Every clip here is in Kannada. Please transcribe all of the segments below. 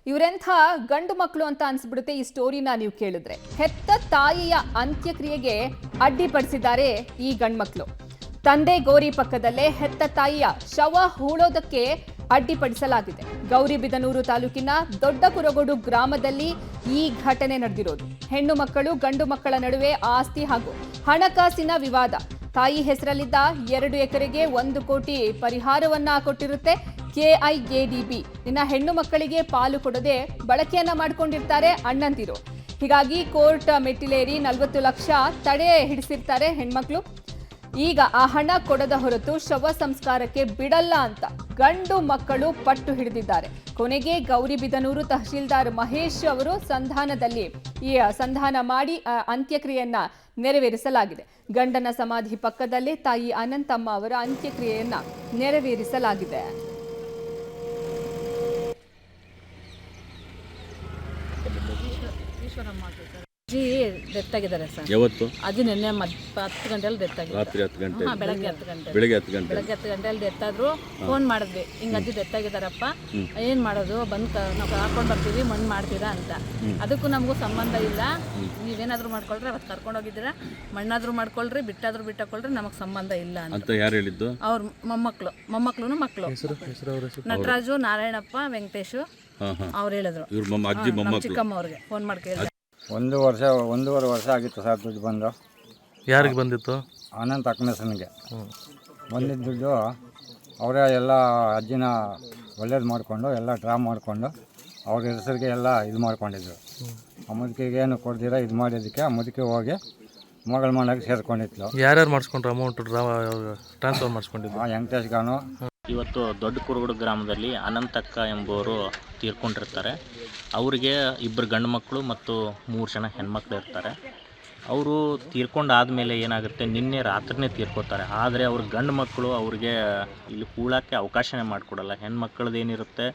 ಇವರೆಂಥ ಗಂಡು ಮಕ್ಕಳು ಅಂತ ಅನ್ಸ್ಬಿಡುತ್ತೆ ಈ ಸ್ಟೋರಿನ ನೀವು ಕೇಳಿದ್ರೆ. ಹೆತ್ತ ತಾಯಿಯ ಅಂತ್ಯಕ್ರಿಯೆಗೆ ಅಡ್ಡಿಪಡಿಸಿದ್ದಾರೆ ಈ ಗಂಡ್ಮಕ್ಳು. ತಂದೆ ಗೌರಿ ಪಕ್ಕದಲ್ಲೇ ಹೆತ್ತ ತಾಯಿಯ ಶವ ಹೂಳೋದಕ್ಕೆ ಅಡ್ಡಿಪಡಿಸಲಾಗಿದೆ. ಗೌರಿಬಿದನೂರು ತಾಲೂಕಿನ ದೊಡ್ಡ ಕುರಗೋಡು ಗ್ರಾಮದಲ್ಲಿ ಈ ಘಟನೆ ನಡೆದಿರೋದು. ಹೆಣ್ಣು ಮಕ್ಕಳು ಗಂಡು ಮಕ್ಕಳ ನಡುವೆ ಆಸ್ತಿ ಹಾಗೂ ಹಣಕಾಸಿನ ವಿವಾದ. ತಾಯಿ ಹೆಸರಲ್ಲಿದ್ದ 2 ಎಕರೆಗೆ 1 ಕೋಟಿ ಪರಿಹಾರವನ್ನ ಕೊಟ್ಟಿರುತ್ತೆ ಕೆಐಎಡಿಬಿ. ಇನ್ನ ಹೆಣ್ಣು ಮಕ್ಕಳಿಗೆ ಪಾಲು ಕೊಡದೆ ಬಳಕೆಯನ್ನ ಮಾಡ್ಕೊಂಡಿರ್ತಾರೆ ಅಣ್ಣಂದಿರು. ಹೀಗಾಗಿ ಕೋರ್ಟ್ ಮೆಟ್ಟಿಲೇರಿ 40 ಲಕ್ಷ ತಡೆ ಹಿಡಿಸಿರ್ತಾರೆ ಹೆಣ್ಮಕ್ಳು. ಈಗ ಆ ಹಣ ಕೊಡದ ಹೊರತು ಶವ ಸಂಸ್ಕಾರಕ್ಕೆ ಬಿಡಲ್ಲ ಅಂತ ಗಂಡು ಮಕ್ಕಳು ಪಟ್ಟು ಹಿಡಿದಿದ್ದಾರೆ. ಕೊನೆಗೆ ಗೌರಿಬಿದನೂರು ತಹಶೀಲ್ದಾರ್ ಮಹೇಶ್ ಅವರು ಸಂಧಾನ ಮಾಡಿ ಅಂತ್ಯಕ್ರಿಯೆಯನ್ನ ನೆರವೇರಿಸಲಾಗಿದೆ. ಗಂಡನ ಸಮಾಧಿ ಪಕ್ಕದಲ್ಲೇ ತಾಯಿ ಅನಂತಮ್ಮ ಅವರ ಅಂತ್ಯಕ್ರಿಯೆಯನ್ನ ನೆರವೇರಿಸಲಾಗಿದೆ. ಅಜ್ಜಿ ಡೆತ್ ಆಗಿದ್ದಾರೆ ಸರ್. ಯಾವತ್ತು? ಅದು ನಿನ್ನೆ 10 ಗಂಟೆಯಲ್ಲಿ ಡೆತ್ ಆಗಿದೆ. ರಾತ್ರಿ 10 ಗಂಟೆ? ಬೆಳಗ್ಗೆ 10 ಗಂಟೆ. ಬೆಳಗ್ಗೆ 10 ಗಂಟೆ. ಬೆಳಗ್ಗೆ 10 ಗಂಟೆಯಲ್ಲಿ ಡೆತ್ ಆದ್ರು. ಫೋನ್ ಮಾಡಿದ್ವಿ, ಹಿಂಗೆ ಅಜ್ಜಿ ಡೆತ್ ಆಗಿದ್ದಾರಪ್ಪ, ಏನು ಮಾಡೋದು, ಬಂದು ನಾವು ಹಾಕೊಂಡು ಬರ್ತೀವಿ, ಮಣ್ಣು ಮಾಡ್ತೀರಾ ಅಂತ. ಅದಕ್ಕೂ ನಮಗೂ ಸಂಬಂಧ ಇಲ್ಲ, ನೀವೇನಾದರೂ ಮಾಡ್ಕೊಳ್ರಿ, ಅವತ್ತು ಕರ್ಕೊಂಡೋಗಿದ್ದೀರಾ, ಮಣ್ಣಾದರೂ ಮಾಡ್ಕೊಳ್ರಿ, ಬಿಟ್ಟಾದರೂ ಬಿಟ್ಟಾಕೊಳ್ರಿ, ನಮಗೆ ಸಂಬಂಧ ಇಲ್ಲ ಅಂತ ಯಾರು ಹೇಳಿದ್ದು? ಅವ್ರ ಮೊಮ್ಮಕ್ಕಳು ನಟರಾಜು, ನಾರಾಯಣಪ್ಪ, ವೆಂಕಟೇಶು ಅವ್ರು ಹೇಳಿದ್ರು. ಚಿಕ್ಕಮ್ಮ ಅವ್ರಿಗೆ ಫೋನ್ ಮಾಡಿ ಕೇಳಿದ್ರು. 1.5 ವರ್ಷ ಆಗಿತ್ತು ಸರ್ ದುಡ್ಡು ಬಂದು. ಯಾರಿಗೆ ಬಂದಿತ್ತು? ಅನಂತ ಅಕ್ಕನಸನಿಗೆ ಬಂದಿದ್ದ ದುಡ್ಡು ಅವರೇ ಎಲ್ಲ ಅಜ್ಜಿನ ಒಳ್ಳೇದು ಮಾಡಿಕೊಂಡು ಎಲ್ಲ ಡ್ರಾ ಮಾಡಿಕೊಂಡು ಅವ್ರ ಹೆಸರಿಗೆ ಎಲ್ಲ ಇದು ಮಾಡ್ಕೊಂಡಿದ್ರು. ಆ ಮುದುಕಿಗೆ ಏನು ಕೊಡ್ದಿರ ಇದು ಮಾಡಿದ್ದಕ್ಕೆ ಆ ಮುದುಕಿ ಹೋಗಿ ಮಗಳ ಮನೆಗೆ ಸೇರ್ಕೊಂಡಿತ್ತು. ಯಾರ್ಯಾರು ಮಾಡಿಸ್ಕೊಂಡ್ರು ಅಮೌಂಟ್ ಟ್ರಾನ್ಸ್ಫರ್ ಮಾಡಿಸ್ಕೊಂಡಿದ್ದು? ವೆಂಕಟೇಶ್ ಗಾನು. ಇವತ್ತು ದೊಡ್ಡ ಕುರುಗೋಡು ಗ್ರಾಮದಲ್ಲಿ ಅನಂತಕ್ಕ ಎಂಬುವರು ತೀರ್ಕೊಂಡಿರ್ತಾರೆ. ಅವರಿಗೆ 2 ಗಂಡು ಮಕ್ಕಳು ಮತ್ತು 3 ಜನ ಹೆಣ್ಮಕ್ಳು ಇರ್ತಾರೆ. ಅವರು ತೀರ್ಕೊಂಡಾದಮೇಲೆ ಏನಾಗುತ್ತೆ, ನಿನ್ನೆ ರಾತ್ರಿನೇ ತೀರ್ಕೋತಾರೆ. ಆದರೆ ಅವ್ರ ಗಂಡು ಮಕ್ಕಳು ಅವ್ರಿಗೆ ಇಲ್ಲಿ ಕೂಳಕ್ಕೆ ಅವಕಾಶನೇ ಮಾಡಿಕೊಡಲ್ಲ. ಹೆಣ್ಮಕ್ಳದ್ದು ಏನಿರುತ್ತೆ,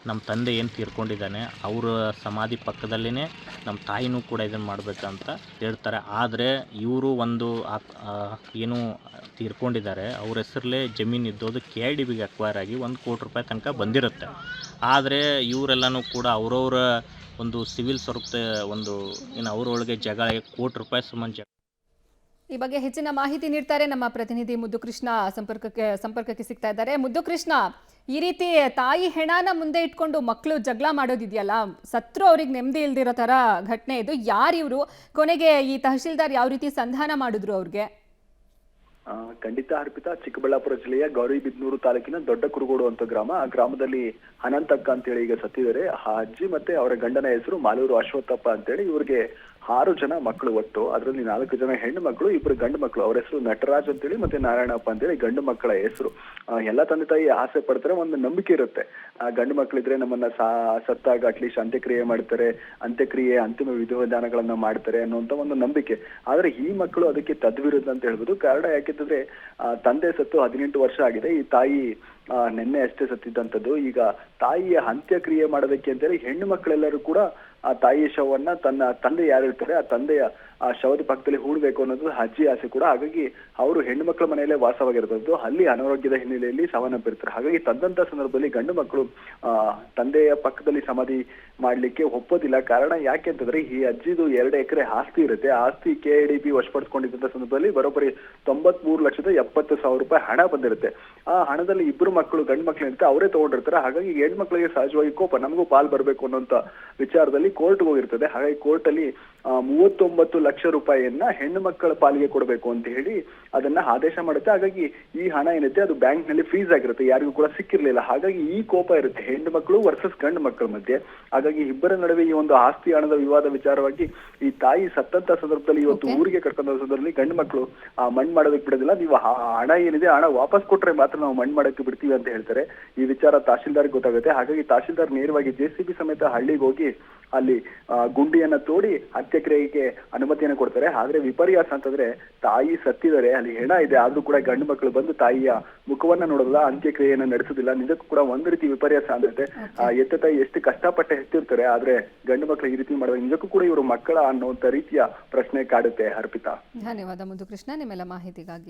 ನಮ್ಮ ತಂದೆ ಏನು ತೀರ್ಕೊಂಡಿದ್ದಾನೆ ಅವರ ಸಮಾಧಿ ಪಕ್ಕದಲ್ಲೇ ನಮ್ಮ ತಾಯಿನೂ ಕೂಡ ಇದನ್ನು ಮಾಡಬೇಕಂತ ಹೇಳ್ತಾರೆ. ಆದರೆ ಇವರು ಏನು ತೀರ್ಕೊಂಡಿದ್ದಾರೆ ಅವ್ರ ಹೆಸರಲ್ಲೇ ಜಮೀನು ಇದ್ದೋದು KIDBಗೆ ಅಕ್ವೈರ್ ಆಗಿ 1 ಕೋಟಿ ರೂಪಾಯಿ ತನಕ ಬಂದಿರುತ್ತೆ. ಆದರೆ ಇವರೆಲ್ಲನೂ ಕೂಡ ಅವರವರ ಒಂದು ಸಿವಿಲ್ ಸ್ವರೂಪದ ಅವರೊಳಗೆ ಜಗಳ ಕೋಟಿ ರೂಪಾಯಿ ಸಂಬಂಧ. ಈ ಬಗ್ಗೆ ಹೆಚ್ಚಿನ ಮಾಹಿತಿ ನೀಡ್ತಾರೆ ನಮ್ಮ ಪ್ರತಿನಿಧಿ ಮುದ್ದುಕೃಷ್ಣ. ಸಂಪರ್ಕಕ್ಕೆ ಸಿಗ್ತಾ ಇದ್ದಾರೆ. ಮುದ್ದುಕೃಷ್ಣ, ಈ ರೀತಿ ತಾಯಿ ಹೆಣಾನ ಮುಂದೆ ಇಟ್ಕೊಂಡು ಮಕ್ಕಳು ಜಗಳ ಮಾಡೋದಿದೆಯಲ್ಲ, ಸತ್ರು ಅವ್ರಿಗೆ ನೆಮ್ಮದಿ ಇಲ್ದಿರೋ ತರ ಘಟನೆ ಇದು. ಯಾರಿವರು? ಕೊನೆಗೆ ಈ ತಹಶೀಲ್ದಾರ್ ಯಾವ ರೀತಿ ಸಂಧಾನ ಮಾಡಿದ್ರು ಅವ್ರಿಗೆ? ಖಂಡಿತ ಅರ್ಪಿತಾ, ಚಿಕ್ಕಬಳ್ಳಾಪುರ ಜಿಲ್ಲೆಯ ಗೌರಿಬಿದನೂರು ತಾಲೂಕಿನ ದೊಡ್ಡ ಕುರುಗೋಡು ಅಂತ ಗ್ರಾಮ. ಆ ಗ್ರಾಮದಲ್ಲಿ ಅನಂತಕ್ಕ ಅಂತೇಳಿ ಈಗ ಸತ್ತಿದ್ದಾರೆ. ಆ ಅಜ್ಜಿ ಮತ್ತೆ ಅವರ ಗಂಡನ ಹೆಸರು ಮಾಲೂರು ಅಶ್ವತ್ಥಪ್ಪ ಅಂತೇಳಿ. ಇವ್ರಿಗೆ 6 ಜನ ಮಕ್ಕಳು ಒಟ್ಟು. ಅದರಲ್ಲಿ 4 ಜನ ಹೆಣ್ಣು ಮಕ್ಕಳು, 2 ಗಂಡು ಮಕ್ಕಳು. ಅವ್ರ ಹೆಸರು ನಟರಾಜ್ ಅಂತೇಳಿ ಮತ್ತೆ ನಾರಾಯಣಪ್ಪ ಅಂತೇಳಿ ಗಂಡು ಮಕ್ಕಳ ಹೆಸರು. ಎಲ್ಲ ತಂದೆ ತಾಯಿ ಆಸೆ ಪಡ್ತಾರೆ, ಒಂದು ನಂಬಿಕೆ ಇರುತ್ತೆ, ಗಂಡು ಮಕ್ಕಳಿದ್ರೆ ನಮ್ಮನ್ನ ಸತ್ತಾಗ ಅಟ್ಲೀಸ್ಟ್ ಅಂತ್ಯಕ್ರಿಯೆ ಮಾಡ್ತಾರೆ, ಅಂತಿಮ ವಿಧಿವಿಧಾನಗಳನ್ನ ಮಾಡ್ತಾರೆ ಅನ್ನುವಂತ ಒಂದು ನಂಬಿಕೆ. ಆದ್ರೆ ಈ ಮಕ್ಕಳು ಅದಕ್ಕೆ ತದ್ವಿರುದ್ಧ ಅಂತ ಹೇಳ್ಬೋದು. ಕಾರಣ ಯಾಕೆಂತಂದ್ರೆ ತಂದೆ ಸತ್ತು 18 ವರ್ಷ ಆಗಿದೆ. ಈ ತಾಯಿ ನಿನ್ನೆ ಅಷ್ಟೇ ಸತ್ತಿದ್ದಂಥದ್ದು. ಈಗ ತಾಯಿಯ ಅಂತ್ಯಕ್ರಿಯೆ ಮಾಡೋದಕ್ಕೆ ಅಂತೇಳಿ ಹೆಣ್ಣು ಮಕ್ಕಳೆಲ್ಲರೂ ಕೂಡ ಆ ತಾಯಿಯ ಶವನ್ನ ತನ್ನ ತಂದೆ ಯಾರಿರ್ತಾರೆ ಆ ತಂದೆಯ ಆ ಶವದ ಪಕ್ಕದಲ್ಲಿ ಹೂಡ್ಬೇಕು ಅನ್ನೋದು ಅಜ್ಜಿ ಆಸೆ ಕೂಡ. ಹಾಗಾಗಿ ಅವರು ಹೆಣ್ಣು ಮಕ್ಕಳ ಮನೆಯಲ್ಲೇ ವಾಸವಾಗಿರೋದು. ಅಲ್ಲಿ ಅನಾರೋಗ್ಯದ ಹಿನ್ನೆಲೆಯಲ್ಲಿ ಸಾವನ್ನಪ್ಪಿರ್ತಾರೆ. ಹಾಗಾಗಿ ತಂದಂತ ಸಂದರ್ಭದಲ್ಲಿ ಗಂಡು ಮಕ್ಕಳು ತಂದೆಯ ಪಕ್ಕದಲ್ಲಿ ಸಮಾಧಿ ಮಾಡ್ಲಿಕ್ಕೆ ಒಪ್ಪೋದಿಲ್ಲ. ಕಾರಣ ಯಾಕೆ ಅಂತಂದ್ರೆ ಈ ಅಜ್ಜಿದು 2 ಎಕರೆ ಆಸ್ತಿ ಇರುತ್ತೆ. ಆ ಆಸ್ತಿ KIDB ವಶಪಡಿಸಿಕೊಂಡಿದ್ದಂತ ಸಂದರ್ಭದಲ್ಲಿ ಬರೋಬ್ಬರಿ 93,70,000 ರೂಪಾಯಿ ಹಣ ಬಂದಿರುತ್ತೆ. ಆ ಹಣದಲ್ಲಿ 2 ಮಕ್ಕಳು ಗಂಡು ಮಕ್ಕಳು ಇರುತ್ತೆ, ಅವರೇ ತಗೊಂಡಿರ್ತಾರೆ. ಹಾಗಾಗಿ ಹೆಣ್ಣು ಮಕ್ಕಳಿಗೆ ಸಹಜವಾಗಿ ಕೋಪ, ನಮಗೂ ಪಾಲ್ ಬರ್ಬೇಕು ಅನ್ನೋಂತ ವಿಚಾರದಲ್ಲಿ ಕೋರ್ಟ್ಗೆ ಹೋಗಿರ್ತದೆ. ಹಾಗಾಗಿ ಕೋರ್ಟ್ ಅಲ್ಲಿ 39 ಲಕ್ಷ ರೂಪಾಯಿಯನ್ನ ಹೆಣ್ಣು ಮಕ್ಕಳ ಪಾಲಿಗೆ ಕೊಡಬೇಕು ಅಂತ ಹೇಳಿ ಅದನ್ನ ಆದೇಶ ಮಾಡುತ್ತೆ. ಹಾಗಾಗಿ ಈ ಹಣ ಏನಿದೆ ಅದು ಬ್ಯಾಂಕ್ ನಲ್ಲಿ ಫ್ರೀಸ್ ಆಗಿರುತ್ತೆ, ಯಾರಿಗೂ ಕೂಡ ಸಿಕ್ಕಿರ್ಲಿಲ್ಲ. ಹಾಗಾಗಿ ಈ ಕೋಪ ಇರುತ್ತೆ ಹೆಣ್ಣು ಮಕ್ಕಳು ವರ್ಸಸ್ ಗಂಡು ಮಕ್ಕಳ ಮಧ್ಯೆ. ಹಾಗಾಗಿ ಇಬ್ಬರ ನಡುವೆ ಈ ಒಂದು ಆಸ್ತಿ ಹಣದ ವಿವಾದ ವಿಚಾರವಾಗಿ ಈ ತಾಯಿ ಸತ್ತಂತ ಸಂದರ್ಭದಲ್ಲಿ ಇವತ್ತು ಊರಿಗೆ ಕರ್ಕೊಂಡ ಸಂದರ್ಭದಲ್ಲಿ ಗಂಡು ಮಕ್ಕಳು ಮಣ್ಣು ಮಾಡೋದಕ್ಕೆ ಬಿಡೋದಿಲ್ಲ. ನೀವು ಹಣ ಏನಿದೆ ಹಣ ವಾಪಸ್ ಕೊಟ್ರೆ ಮಾತ್ರ ನಾವು ಮಣ್ಣು ಮಾಡಕ್ಕೆ ಬಿಡ್ತೀವಿ ಅಂತ ಹೇಳ್ತಾರೆ. ಈ ವಿಚಾರ ತಹಶೀಲ್ದಾರ್ ಗೊತ್ತಾಗುತ್ತೆ. ಹಾಗಾಗಿ ತಹಶೀಲ್ದಾರ್ ನೇರವಾಗಿ JCB ಸಮೇತ ಹಳ್ಳಿಗೆ ಹೋಗಿ ಅಲ್ಲಿ ಗುಂಡಿಯನ್ನ ತೋಡಿ ಅಂತ್ಯಕ್ರಿಯೆಗೆ ಅನುಮತಿಯನ್ನು ಕೊಡ್ತಾರೆ. ಆದ್ರೆ ವಿಪರ್ಯಾಸ ಅಂತಂದ್ರೆ ತಾಯಿ ಸತ್ತಿದ್ದಾರೆ, ಅಲ್ಲಿ ಹೆಣ ಇದೆ, ಆದ್ರೂ ಕೂಡ ಗಂಡು ಮಕ್ಕಳು ಬಂದು ತಾಯಿಯ ಮುಖವನ್ನ ನೋಡೋದಿಲ್ಲ, ಅಂತ್ಯಕ್ರಿಯೆಯನ್ನ ನಡೆಸೋದಿಲ್ಲ. ನಿಜಕ್ಕೂ ಕೂಡ ಒಂದು ರೀತಿ ವಿಪರ್ಯಾಸ ಅಂದ್ರೆ ಎತ್ತ ತಾಯಿ ಎಷ್ಟು ಕಷ್ಟಪಟ್ಟು ಹೆತ್ತಿರ್ತಾರೆ, ಆದ್ರೆ ಗಂಡು ಮಕ್ಕಳು ಈ ರೀತಿ ಮಾಡೋದು ನಿಜಕ್ಕೂ ಕೂಡ ಇವರು ಮಕ್ಕಳ ಅನ್ನುವಂತ ರೀತಿಯ ಪ್ರಶ್ನೆ ಕಾಡುತ್ತೆ. ಅರ್ಪಿತಾ, ಧನ್ಯವಾದ ಮುದ್ದುಕೃಷ್ಣ ನಿಮ್ಮೆಲ್ಲ ಮಾಹಿತಿಗಾಗಿ.